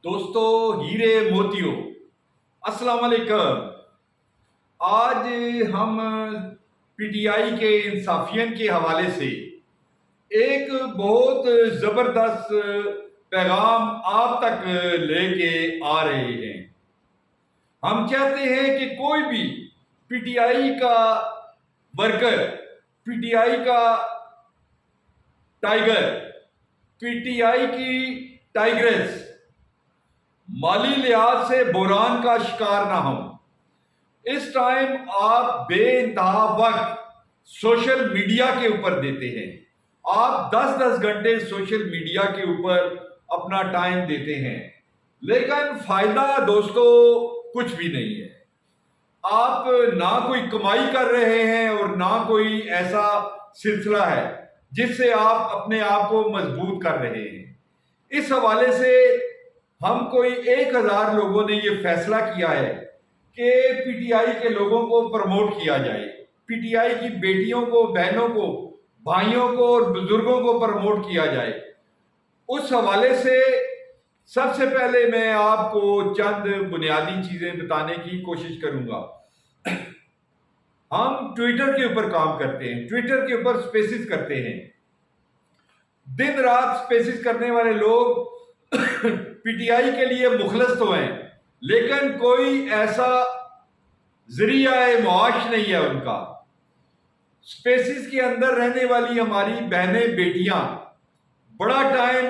دوستو ہیرے موتیوں السلام علیکم۔ آج ہم پی ٹی آئی کے انصافین کے حوالے سے ایک بہت زبردست پیغام آپ تک لے کے آ رہے ہیں۔ ہم چاہتے ہیں کہ کوئی بھی پی ٹی آئی کا ورکر، پی ٹی آئی کا ٹائیگر، پی ٹی آئی کی ٹائیگریس مالی لحاظ سے بحران کا شکار نہ ہوں۔ اس ٹائم آپ بے انتہا وقت سوشل میڈیا کے اوپر دیتے ہیں۔ آپ 10 گھنٹے سوشل میڈیا کے اوپر اپنا ٹائم دیتے ہیں، لیکن فائدہ دوستو کچھ بھی نہیں ہے۔ آپ نہ کوئی کمائی کر رہے ہیں اور نہ کوئی ایسا سلسلہ ہے جس سے آپ اپنے آپ کو مضبوط کر رہے ہیں۔ اس حوالے سے ہم کوئی 1000 لوگوں نے یہ فیصلہ کیا ہے کہ پی ٹی آئی کے لوگوں کو پروموٹ کیا جائے، پی ٹی آئی کی بیٹیوں کو، بہنوں کو، بھائیوں کو اور بزرگوں کو پروموٹ کیا جائے۔ اس حوالے سے سب سے پہلے میں آپ کو چند بنیادی چیزیں بتانے کی کوشش کروں گا۔ ہم ٹویٹر کے اوپر کام کرتے ہیں، ٹویٹر کے اوپر سپیسز کرتے ہیں۔ دن رات سپیسز کرنے والے لوگ پی ٹی آئی کے لیے مخلص تو ہیں، لیکن کوئی ایسا ذریعہ معاش نہیں ہے ان کا۔ سپیسز کے اندر رہنے والی ہماری بہنیں، بیٹیاں بڑا ٹائم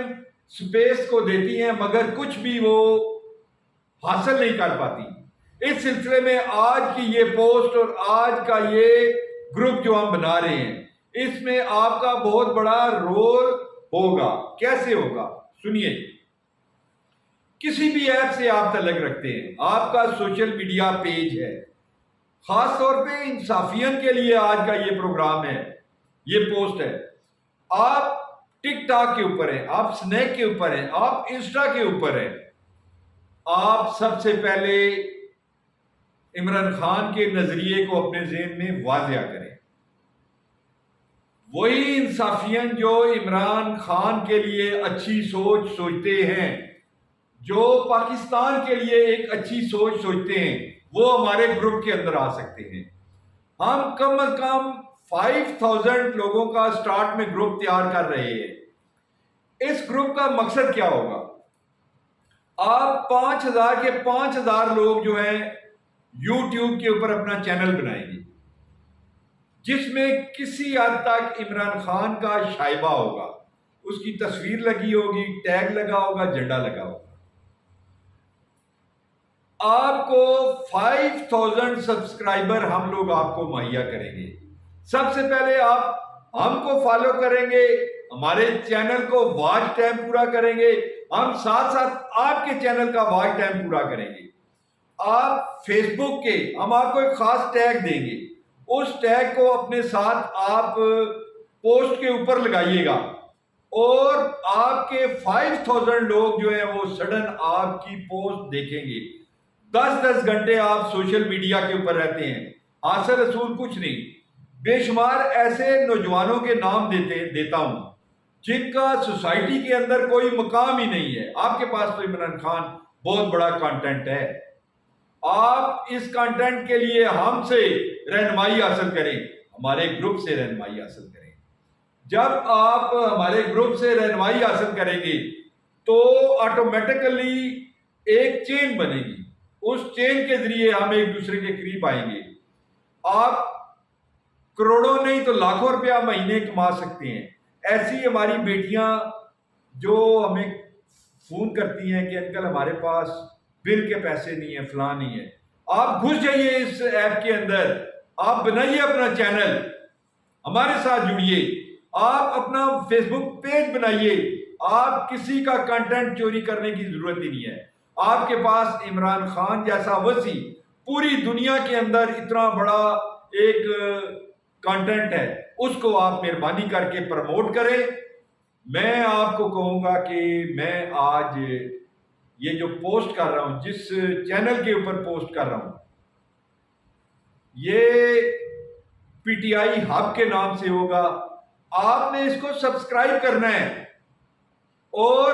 سپیس کو دیتی ہیں، مگر کچھ بھی وہ حاصل نہیں کر پاتی۔ اس سلسلے میں آج کی یہ پوسٹ اور آج کا یہ گروپ جو ہم بنا رہے ہیں، اس میں آپ کا بہت بڑا رول ہوگا۔ کیسے ہوگا سنیے۔ کسی بھی ایپ سے آپ تعلق رکھتے ہیں، آپ کا سوشل میڈیا پیج ہے، خاص طور پہ انصافین کے لیے آج کا یہ پروگرام ہے، یہ پوسٹ ہے۔ آپ ٹک ٹاک کے اوپر ہیں، آپ سنیک کے اوپر ہیں، آپ انسٹا کے اوپر ہیں۔ آپ سب سے پہلے عمران خان کے نظریے کو اپنے ذہن میں واضح کریں۔ وہی انصافین جو عمران خان کے لیے اچھی سوچ سوچتے ہیں، جو پاکستان کے لیے ایک اچھی سوچ سوچتے ہیں، وہ ہمارے گروپ کے اندر آ سکتے ہیں۔ ہم کم از کم 5000 لوگوں کا سٹارٹ میں گروپ تیار کر رہے ہیں۔ اس گروپ کا مقصد کیا ہوگا؟ آپ 5000 کے 5000 لوگ جو ہیں یوٹیوب کے اوپر اپنا چینل بنائیں گے، جس میں کسی حد تک عمران خان کا شائبہ ہوگا، اس کی تصویر لگی ہوگی، ٹیگ لگا ہوگا، جھنڈا لگا ہوگا۔ آپ کو 5000 سبسکرائبر ہم لوگ آپ کو مہیا کریں گے۔ سب سے پہلے آپ ہم کو فالو کریں گے، ہمارے چینل کو واچ ٹائم پورا کریں گے، ہم ساتھ ساتھ آپ کے چینل کا واچ ٹائم پورا کریں گے۔ آپ فیس بک کے ہم آپ کو ایک خاص ٹیگ دیں گے، اس ٹیگ کو اپنے ساتھ آپ پوسٹ کے اوپر لگائیے گا، اور آپ کے 5000 لوگ جو ہیں وہ سڈن آپ کی پوسٹ دیکھیں گے۔ 10 گھنٹے آپ سوشل میڈیا کے اوپر رہتے ہیں، حاصل رسول کچھ نہیں۔ بے شمار ایسے نوجوانوں کے نام دیتا ہوں جن کا سوسائٹی کے اندر کوئی مقام ہی نہیں ہے۔ آپ کے پاس تو عمران خان بہت بڑا کانٹینٹ ہے، آپ اس کانٹینٹ کے لیے ہم سے رہنمائی حاصل کریں، ہمارے گروپ سے رہنمائی حاصل کریں۔ جب آپ ہمارے گروپ سے رہنمائی حاصل کریں گے تو آٹومیٹیکلی ایک چین بنے گی، اس چین کے ذریعے ہم ایک دوسرے کے قریب آئیں گے۔ آپ کروڑوں نہیں تو لاکھوں روپیہ مہینے کما سکتے ہیں۔ ایسی ہماری بیٹیاں جو ہمیں فون کرتی ہیں کہ انکل ہمارے پاس بل کے پیسے نہیں ہیں، فلاں نہیں ہے، آپ گھس جائیے اس ایپ کے اندر، آپ بنائیے اپنا چینل، ہمارے ساتھ جڑیے، آپ اپنا فیس بک پیج بنائیے۔ آپ کسی کا کنٹینٹ چوری کرنے کی ضرورت ہی نہیں ہے۔ آپ کے پاس عمران خان جیسا وسیع پوری دنیا کے اندر اتنا بڑا ایک کنٹینٹ ہے، اس کو آپ مہربانی کر کے پروموٹ کریں۔ میں آپ کو کہوں گا کہ میں آج یہ جو پوسٹ کر رہا ہوں، جس چینل کے اوپر پوسٹ کر رہا ہوں، یہ پی ٹی آئی ہب کے نام سے ہوگا۔ آپ نے اس کو سبسکرائب کرنا ہے اور